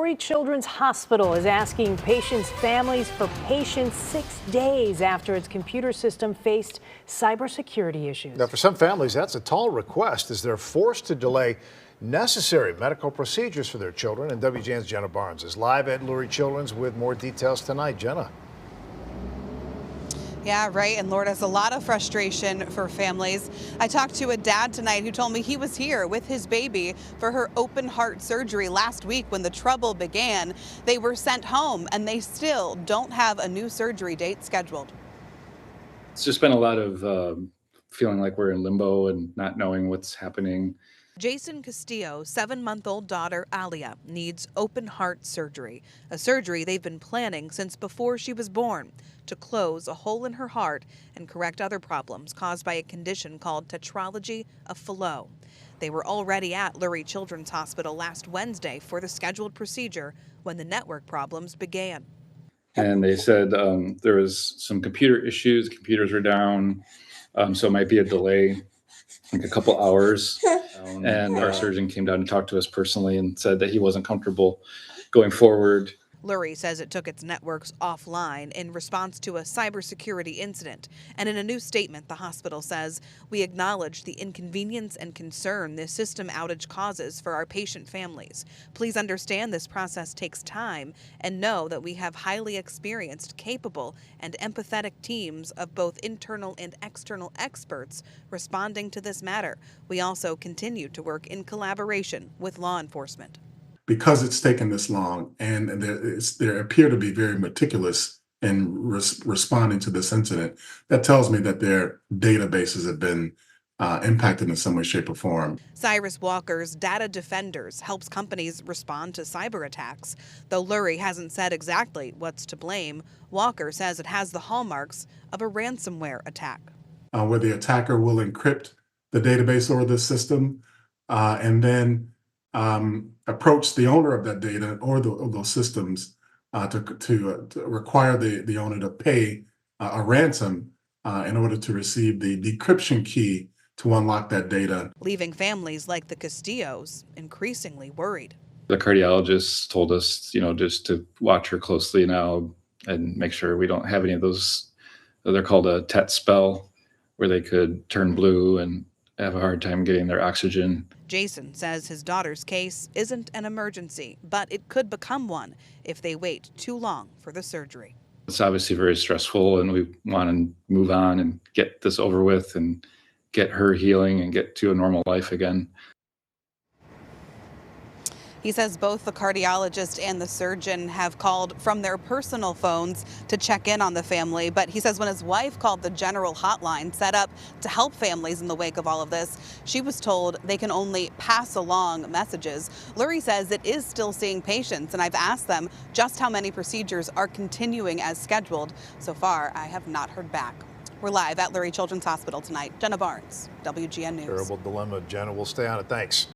Lurie Children's Hospital is asking patients' families for patience 6 days after its computer system faced cybersecurity issues. Now, for some families, that's a tall request as they're forced to delay necessary medical procedures for their children. And WGN's Jenna Barnes is live at Lurie Children's with more details tonight. Jenna. Yeah, right. And Lord, there's a lot of frustration for families. I talked to a dad tonight who told me he was here with his baby for her open heart surgery last week when the trouble began. They were sent home and they still don't have a new surgery date scheduled. It's just been a lot of feeling like we're in limbo and not knowing what's happening. Jason Castillo's 7-month-old daughter, Alia, needs open heart surgery, a surgery they've been planning since before she was born, to close a hole in her heart and correct other problems caused by a condition called tetralogy of Fallot. They were already at Lurie Children's Hospital last Wednesday for the scheduled procedure when the network problems began. And they said there was some computer issues, computers were down, so it might be a delay, like a couple hours. And our surgeon came down and talked to us personally and said that he wasn't comfortable going forward. Lurie says it took its networks offline in response to a cybersecurity incident. And in a new statement, the hospital says, "We acknowledge the inconvenience and concern this system outage causes for our patient families. Please understand this process takes time and know that we have highly experienced, capable, and empathetic teams of both internal and external experts responding to this matter. We also continue to work in collaboration with law enforcement." Because it's taken this long and they appear to be very meticulous in responding to this incident, that tells me that their databases have been impacted in some way, shape, or form. Cyrus Walker's Data Defenders helps companies respond to cyber attacks. Though Lurie hasn't said exactly what's to blame, Walker says it has the hallmarks of a ransomware attack. Where the attacker will encrypt the database or the system and then approach the owner of that data or those systems to require the owner to pay a ransom in order to receive the decryption key to unlock that data. Leaving families like the Castillos increasingly worried. The cardiologist told us, just to watch her closely now and make sure we don't have any of those, they're called a TET spell, where they could turn blue and have a hard time getting their oxygen. Jason says his daughter's case isn't an emergency, but it could become one if they wait too long for the surgery. It's obviously very stressful, and we want to move on and get this over with and get her healing and get to a normal life again. He says both the cardiologist and the surgeon have called from their personal phones to check in on the family. But he says when his wife called the general hotline set up to help families in the wake of all of this, she was told they can only pass along messages. Lurie says it is still seeing patients, and I've asked them just how many procedures are continuing as scheduled. So far, I have not heard back. We're live at Lurie Children's Hospital tonight. Jenna Barnes, WGN News. Terrible dilemma, Jenna. We'll stay on it. Thanks.